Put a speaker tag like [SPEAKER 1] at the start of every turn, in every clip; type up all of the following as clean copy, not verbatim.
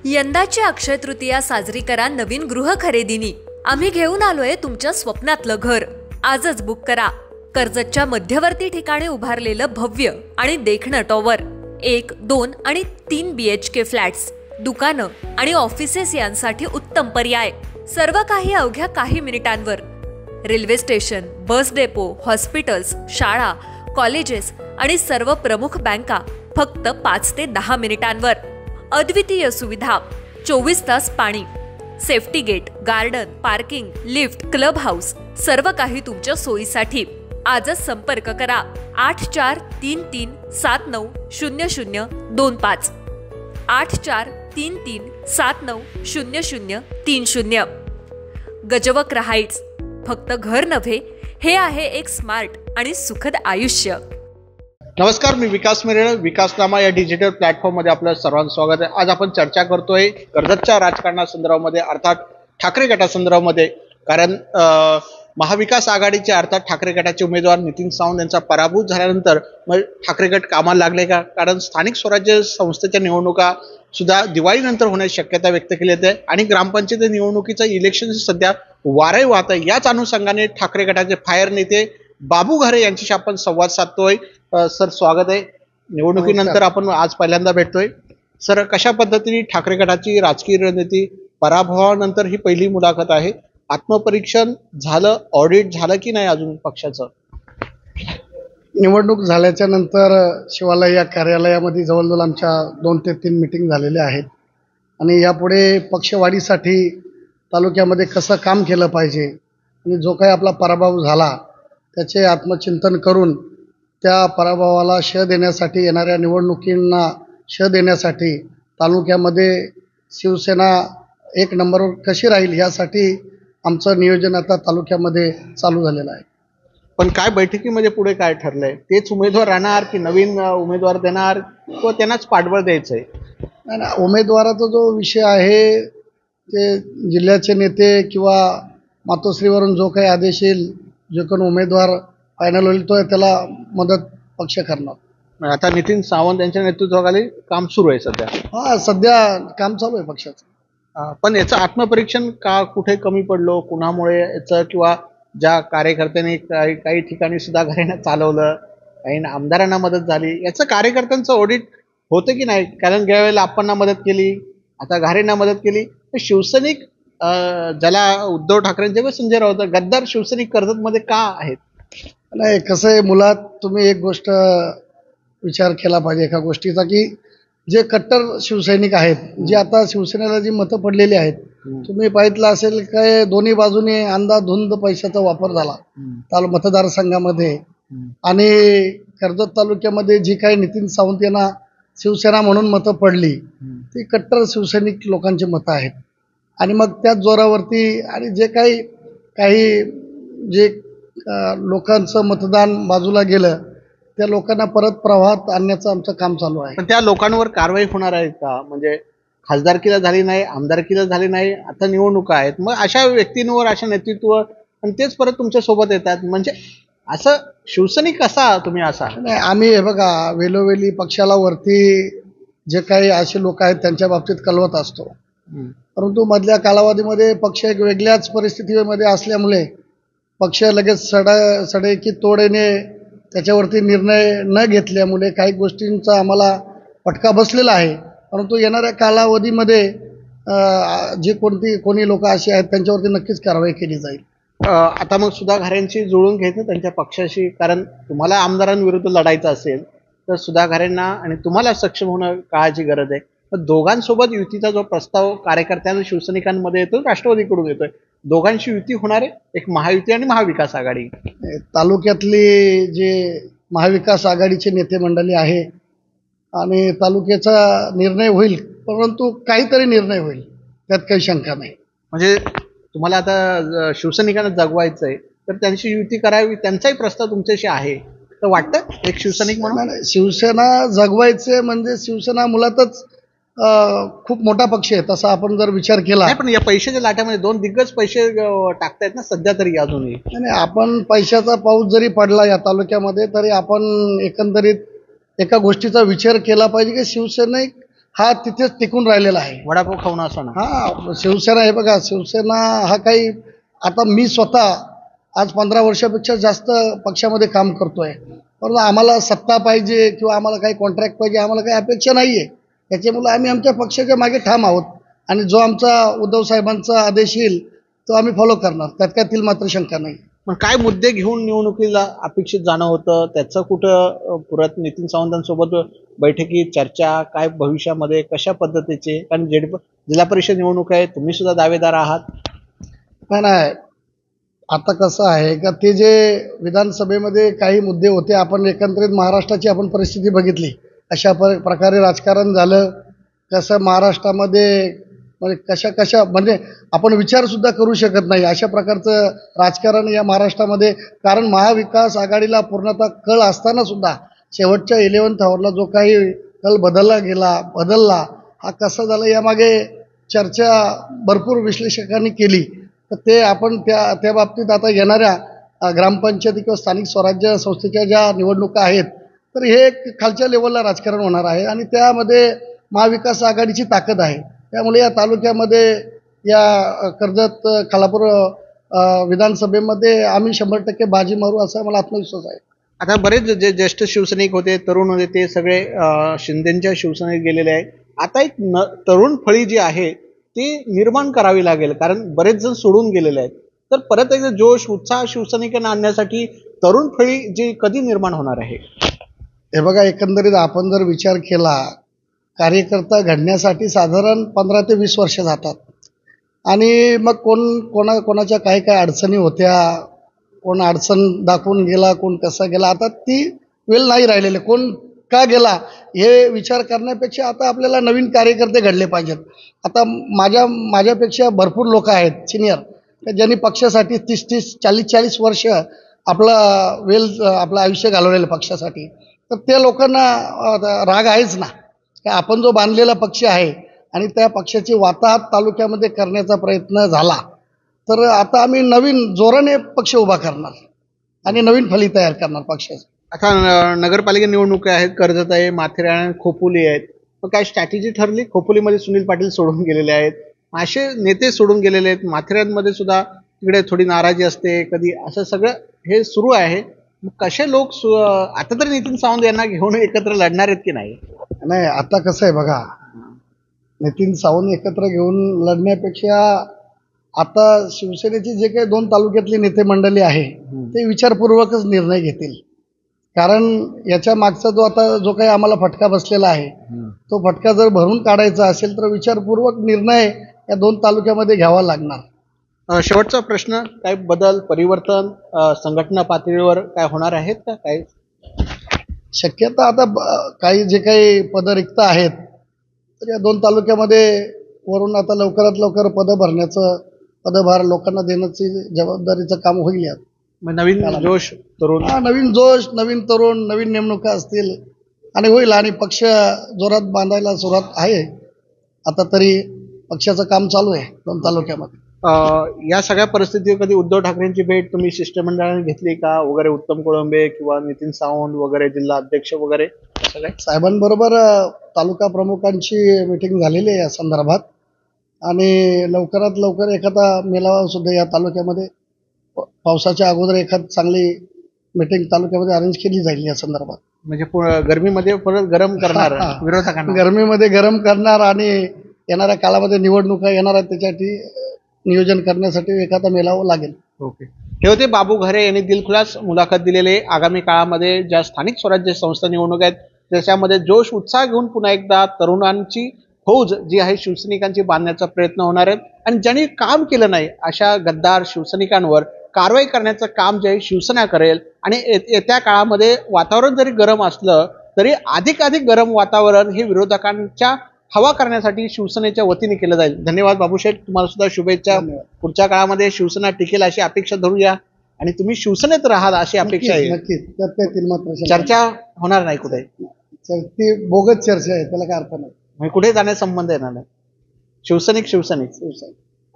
[SPEAKER 1] यंदाची अक्षय तृतीया साजरी करा नवीन गृह खरेदीनी। आम्ही घेऊन आलोय तुमच्या स्वप्नातलं घर। आजच बुक करा। कर्जतच्या मध्यवर्ती ठिकाणी उभारलेलं भव्य आणि देखणं टॉवर 1, 2 आणि 3 BHK फ्लॅट्स, दुकानं आणि ऑफिसेस यांसाठी उत्तम पर्याय। सर्व काही अवघ्या काही मिनिटांवर। Railway station, bus depot, hospitals, शाळा, कॉलेजेस आणि सर्व प्रमुख बँका फक्त 5 ते 10 मिनिटांवर। अद्वितीय सुविधा, 24 तास पाणी, safety gate, garden, parking, lift, clubhouse, सर्व काही तुमच्या सोयीसाठी। आजच संपर्क करा 8433790025 8433790030। गजवक्र हाईट्स, फक्त घर नव्हे, हे आहे एक स्मार्ट आणि सुखद आयुष्य।
[SPEAKER 2] नमस्कार, मी विकास मिरेळ, विकासनामा या डिजिटल प्लॅटफॉर्म मध्ये आपलं सर्वांचं स्वागत आहे। आज आपण चर्चा करतोय कर्जतच्या राजकारणासंदर्भामध्ये, अर्थात ठाकरे गटासंदर्भामध्ये। कारण महाविकास आघाडीचे अर्थात ठाकरे गटाचे उमेदवार नितीन सावंत यांचा पराभूत झाल्यानंतर मग ठाकरे गट कामाला लागले का? कारण स्थानिक स्वराज्य संस्थेच्या निवडणुका सुद्धा दिवाळीनंतर होण्याची शक्यता व्यक्त केली जाते आणि ग्रामपंचायत निवडणुकीचं इलेक्शन सध्या वारे वाहत आहे। याच अनुषंगाने ठाकरे गटाचे फायर नेते बाबू घरे यांच्याशी आपण संवाद साधतोय। सर, स्वागत आहे। निवडणुकीनंतर आपण आज पहिल्यांदा भेटतोय। सर, कशा पद्धतीने ठाकरे गटाची राजकीय रणनीती, पराभवानंतर ही पहिली मुलाखत आहे, आत्मपरीक्षण झालं, ऑडिट झालं की नाही अजून पक्षाचं?
[SPEAKER 3] निवडणूक झाल्याच्या नंतर शिवालय या कार्यालयामध्ये जवळजवळ आमच्या 2 ते 3 मीटिंग झालेल्या आहेत आणि यापुढे पक्षवाढीसाठी तालुक्यामध्ये कसं काम केलं पाहिजे आणि जो काही आपला पराभव झाला त्याचे आत्मचिंतन करून त्या पराभवाला शह देण्यासाठी, येणाऱ्या निवडणुकींना शह देण्यासाठी तालुक्यामध्ये शिवसेना 1 नंबरवर कशी राहील यासाठी आमचं नियोजन आता तालुक्यामध्ये चालू झालेलं आहे।
[SPEAKER 2] पण काय बैठकीमध्ये पुढे काय ठरलंय? तेच उमेदवार राहणार की नवीन उमेदवार देणार किंवा त्यांनाच पाठबळ द्यायचंय?
[SPEAKER 3] नाही, उमेदवाराचा जो विषय आहे ते जिल्ह्याचे नेते किंवा मातोश्रीवरून जो काही आदेश येईल, जो कोण उमेदवार फायनल होईल तो त्याला मदत पक्ष करणार।
[SPEAKER 2] आता नितीन सावंत यांच्या नेतृत्वाखाली काम सुरू आहे सध्या?
[SPEAKER 3] हा, सध्या काम चालू आहे पक्षाचं।
[SPEAKER 2] पण याचं आत्मपरीक्षण का कुठे कमी पडलो, कुणामुळे याचं, किंवा ज्या कार्यकर्त्यांनी काही ठिकाणी सुद्धा घरांना चालवलं, काही आमदारांना मदत झाली, याचं कार्यकर्त्यांचं ऑडिट होतं की नाही? कारण ज्या वेळेला आपणना मदत केली, आता घारेंना मदत केली, तर शिवसैनिक ज्याला उद्धव ठाकरेंचे व संजय राऊत गद्दार शिवसैनिक कर्जतमध्ये का आहेत?
[SPEAKER 3] नाही, कसं आहे, मुळात तुम्ही एक गोष्ट विचार केला पाहिजे एका गोष्टीचा, की जे कट्टर शिवसैनिक आहेत, जे आता शिवसेनेला जी मतं पडलेली आहेत, तुम्ही पाहितलं असेल काय दोन्ही बाजूने अंधाधुंद पैशाचा वापर झाला मतदारसंघामध्ये। आणि कर्जत तालुक्यामध्ये जी काही नितीन सावंत यांना शिवसेना म्हणून मतं पडली ती कट्टर शिवसैनिक लोकांची मतं आहेत। आणि मग त्याच जोरावरती आणि जे काही जे लोकांचं मतदान बाजूला गेलं त्या लोकांना परत प्रवाहात आणण्याचं आमचं काम चालू आहे।
[SPEAKER 2] पण त्या लोकांवर कारवाई होणार आहे का? म्हणजे खासदारकीला झाली नाही, आमदारकीला झाली नाही, आता निवडणुका आहेत, मग अशा व्यक्तींवर, अशा नेतृत्व आणि तेच परत तुमच्या सोबत येतात, म्हणजे असं शिवसैनिक कसा तुम्ही असा?
[SPEAKER 3] नाही, आम्ही हे बघा, वेळोवेळी पक्षाला वरती जे काही असे लोक आहेत त्यांच्या बाबतीत कळवत असतो, परंतु मधल्या कालावधीमध्ये पक्ष एक वेगळ्याच परिस्थितीमध्ये असल्यामुळे पक्ष लगेच सडे की तोडेने त्याच्यावरती निर्णय न घेतल्यामुळे काही गोष्टींचा आम्हाला फटका बसलेला आहे। परंतु येणाऱ्या कालावधीमध्ये जे कोणी लोक असे आहेत त्यांच्यावरती नक्कीच कारवाई केली जाईल।
[SPEAKER 2] आता मग सुधा घारेंशी जुळून घ्यायचं त्यांच्या पक्षाशी, कारण तुम्हाला आमदारांविरुद्ध लढायचं असेल तर सुधा घारेंना आणि तुम्हाला सक्षम होणं काळाची गरज आहे। तर दोघांसोबत युतीचा जो प्रस्ताव कार्यकर्त्यांना शिवसैनिकांमध्ये येतो, राष्ट्रवादीकडून येतोय, दोघांची युती होणार आहे, एक महायुती आणि महाविकास आघाडी।
[SPEAKER 3] तालुक्यातली जे महाविकास आघाडीचे नेते मंडळी आहे आणि तालुक्याचा निर्णय होईल, परंतु काहीतरी निर्णय होईल, त्यात काही शंका नाही।
[SPEAKER 2] म्हणजे तुम्हाला आता शिवसैनिकांना जगवायचं आहे तर त्यांची युती करावी, त्यांचाही प्रस्ताव तुमच्याशी आहे, तर वाटतं एक शिवसैनिक म्हणून?
[SPEAKER 3] शिवसेना जगवायचे म्हणजे शिवसेना मुळातच खूप मोठा पक्ष आहे तसा आपण जर विचार केला।
[SPEAKER 2] पण या पैशाच्या लाटामध्ये 2 दिग्गज पैसे टाकतायत ना सध्या तरी अजूनही।
[SPEAKER 3] नाही, आपण पैशाचा पाऊस जरी पडला या तालुक्यामध्ये तरी आपण एकंदरीत एका गोष्टीचा विचार केला पाहिजे की हा तिथेच टिकून राहिलेला आहे.
[SPEAKER 2] वडापाव खाऊन असो ना.
[SPEAKER 3] हा शिवसेना हे बघा, शिवसेना हा काही, आता मी स्वतः आज 15 वर्षापेक्षा जास्त पक्षामध्ये काम करतोय, परंतु आम्हाला सत्ता पाहिजे किंवा आम्हाला काही कॉन्ट्रॅक्ट पाहिजे, आम्हाला काही अपेक्षा नाहीये. त्याच्यामुळे आम्ही आमच्या पक्षाच्या मागे ठाम आहोत आणि जो आमचा उद्धव साहेबांचा आदेश येईल तो आम्ही फॉलो करणार, त्यात काय मात्र शंका नाही.
[SPEAKER 2] मग काय मुद्दे घेऊन निवडणुकीला अपेक्षित जाणं होतं, त्याचं कुठं पुरत नितीन सावंतांसोबत बैठकी चर्चा, काय भविष्यामध्ये कशा पद्धतीचे, कारण जिल्हा परिषद निवडणूक आहे, तुम्ही सुद्धा दावेदार आहात.
[SPEAKER 3] नाही, आता कसं आहे का, ते जे विधानसभेमध्ये काही मुद्दे होते, आपण एकंदरीत महाराष्ट्राची आपण परिस्थिती बघितली, अशा प्रकारे राजकारण झालं, कसं महाराष्ट्रामध्ये म्हणजे कशा म्हणजे आपण विचार सुद्धा करू शकत नाही अशा प्रकारचं राजकारण या महाराष्ट्रामध्ये. कारण महाविकास आघाडीला पूर्णतः कळ असताना सुद्धा शेवटच्या 11th आवरला जो काही कल बदलला हा कसा झाला, यामागे चर्चा भरपूर विश्लेषकांनी केली. तर ते आपण त्या बाबतीत आता येणाऱ्या ग्रामपंचायती किंवा स्थानिक स्वराज्य संस्थेच्या ज्या निवडणुका आहेत, तर हे एक खालच्या लेवलला राजकारण होणार आहे आणि त्यामध्ये महाविकास आघाडीची ताकद आहे. त्यामुळे या तालुक्यामध्ये, या कर्जत खालापूर विधानसभेमध्ये आम्ही 100% बाजी मारू असा मला आत्मविश्वास आहे.
[SPEAKER 2] आता बरेच जे ज्येष्ठ शिवसैनिक होते, तरुण होते, ते सगळे शिंदेच्या शिवसेनेत गेलेले आहे. आता एक तरुण फळी जी आहे ती निर्माण करावी लागेल, कारण बरेच जण सोडून गेलेले आहेत. तर परत एकदा जोश उत्साह शिवसैनिकांना आणण्यासाठी तरुण फळी जी कधी निर्माण होणार आहे?
[SPEAKER 3] हे बघा, एकंदरीत आपण जर विचार केला, कार्यकर्ता घडण्यासाठी साधारण 15 ते 20 वर्ष जातात आणि मग कोणाच्या काय अडचणी होत्या, कोण अडचण दाखवून गेला, कोण कसा गेला, आता ती वेळ नाही राहिलेली. कोण का गेला हे विचार करण्यापेक्षा आता आपल्याला नवीन कार्यकर्ते घडले पाहिजेत. आता माझ्यापेक्षा भरपूर लोक आहेत सिनियर, ज्यांनी पक्षासाठी 30-30, 40-40 वर्ष आपलं आयुष्य घालवलेलं पक्षासाठी. तर त्या लोकांना राग आहेच ना, आपण जो बांधलेला पक्ष आहे आणि त्या पक्षाची वाताहत तालुक्यामध्ये करण्याचा प्रयत्न झाला, तर आता आम्ही नवीन जोराने पक्ष उभा करणार आणि नवीन फळी तयार करणार पक्षाची.
[SPEAKER 2] आता नगरपालिका निवडणुका आहेत, कर्जत आहे, माथेरान, खोपोली आहेत. मग काय स्ट्रॅटेजी ठरली? खोपोलीमध्ये सुनील पाटील सोडून गेलेले आहेत, असे नेते सोडून गेलेले आहेत. माथेरानमध्ये सुद्धा तिकडे थोडी नाराजी असते कधी, असं सगळं हे सुरू आहे. मग कसे लोक आता तरी नितीन सावंत यांना घेऊन एकत्र लढणार आहेत की नाही?
[SPEAKER 3] नाही, आता कसं आहे बघा, नितीन सावंत एकत्र घेऊन लढण्यापेक्षा आता शिवसेनेची जे काही 2 तालुक्यातली नेते मंडळी आहे ते विचारपूर्वकच निर्णय घेतील. कारण याच्या मागचा जो काही आम्हाला फटका बसलेला आहे, तो फटका जर भरून काढायचा असेल तर विचारपूर्वक निर्णय या 2 तालुक्यामध्ये घ्यावा लागणार.
[SPEAKER 2] शेवटचा प्रश्न, काय बदल, परिवर्तन संघटना पातळीवर काय होणार आहेत का? काय
[SPEAKER 3] शक्यता आता काही जे काही पद रिक्त आहेत, तर या 2 तालुक्यामध्ये वरून आता लवकरात लवकर पदभार लोकांना देण्याची जबाबदारीचं काम होईल.
[SPEAKER 2] नवीन जोश, तरुण,
[SPEAKER 3] नवीन तरुण, नवीन नेमणुका असतील आणि होईल आणि पक्ष जोरात बांधायला सुरुवात आहे. आता तरी पक्षाचं काम चालू आहे 2 तालुक्यामध्ये.
[SPEAKER 2] या सगळ्या परिस्थितीत कधी उद्धव ठाकरेंची भेट तुम्ही शिष्टमंडळाने घेतली का वगैरे? उत्तम कोळंबे किंवा नितीन सावंत वगैरे, जिल्हा अध्यक्ष वगैरे
[SPEAKER 3] साहेबांबरोबर तालुका प्रमुखांची मीटिंग झालेली आहे या संदर्भात आणि लवकरात लवकर एखादा मेळावा सुद्धा या तालुक्यामध्ये पावसाच्या अगोदर एखादी चांगली मीटिंग तालुक्यामध्ये अरेंज केली जाईल या संदर्भात.
[SPEAKER 2] म्हणजे गरमीमध्ये परत गरम करणार विरोधकांना,
[SPEAKER 3] गरमीमध्ये गरम करणार आणि येणाऱ्या काळामध्ये निवडणुका येणार आहेत त्याच्यासाठी नियोजन करण्यासाठी एखादा मेळावा लागेल.
[SPEAKER 2] ओके. हे होते बाबू घरे यांनी दिलखुलास मुलाखत दिलेले. आगामी काळामध्ये ज्या स्थानिक स्वराज्य संस्था निवडणूक आहेत त्याच्यामध्ये जोश उत्साह घेऊन पुन्हा एकदा तरुणांची फौज जी आहे शिवसैनिकांची बांधण्याचा प्रयत्न होणार आहे आणि ज्यांनी काम केलं नाही अशा गद्दार शिवसैनिकांवर कारवाई करण्याचं काम जे आहे शिवसेना करेल. आणि येत्या काळामध्ये वातावरण जरी गरम असलं तरी अधिकाधिक गरम वातावरण हे विरोधकांच्या हवा करण्यासाठी शिवसेनेच्या वतीने केलं जाईल. धन्यवाद बाबूशेठ, तुम्हाला सुद्धा शुभेच्छा. पुढच्या काळामध्ये शिवसेना टिकेल अशी अपेक्षा धरूया आणि तुम्ही शिवसेनेत राहाल अशी अपेक्षा आहे.
[SPEAKER 3] नक्कीच.
[SPEAKER 2] चर्चा होणार नाही कुठे,
[SPEAKER 3] ती बोगस चर्चा आहे, त्याला काय अर्थ नाही.
[SPEAKER 2] कुठे जाण्याचा संबंध येणार नाही. शिवसैनिक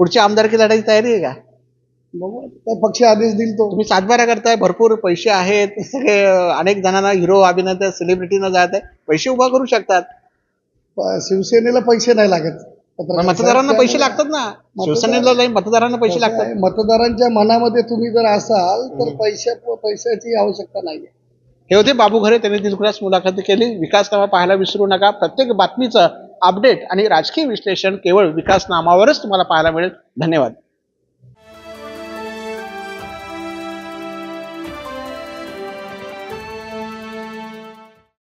[SPEAKER 2] पुढची आमदारकी लढायची तयारी आहे का?
[SPEAKER 3] बघू, पक्ष आदेश देईल तो.
[SPEAKER 2] तुम्ही सातबारा करताय, भरपूर पैसे आहेत, सगळे अनेक जणांना हिरो अभिनेता सेलिब्रिटीना जात आहे, पैसे उभा करू शकतात.
[SPEAKER 3] शिवसेनेला पैसे नाही लागत.
[SPEAKER 2] पण मतदारांना पैसे लागतात ना, शिवसेनेला नाही, मतदारांना पैसे लागतात.
[SPEAKER 3] मतदारांच्या मनामध्ये तुम्ही जर असाल तर पैशाची आवश्यकता नाही.
[SPEAKER 2] हे होते बाबू घरे, त्यांनी दिलखुलास मुलाखत केली. विकासनामा पाहायला विसरू नका. प्रत्येक बातमीचं अपडेट आणि राजकीय विश्लेषण केवळ विकासनामावरच तुम्हाला पाहायला मिळेल. धन्यवाद.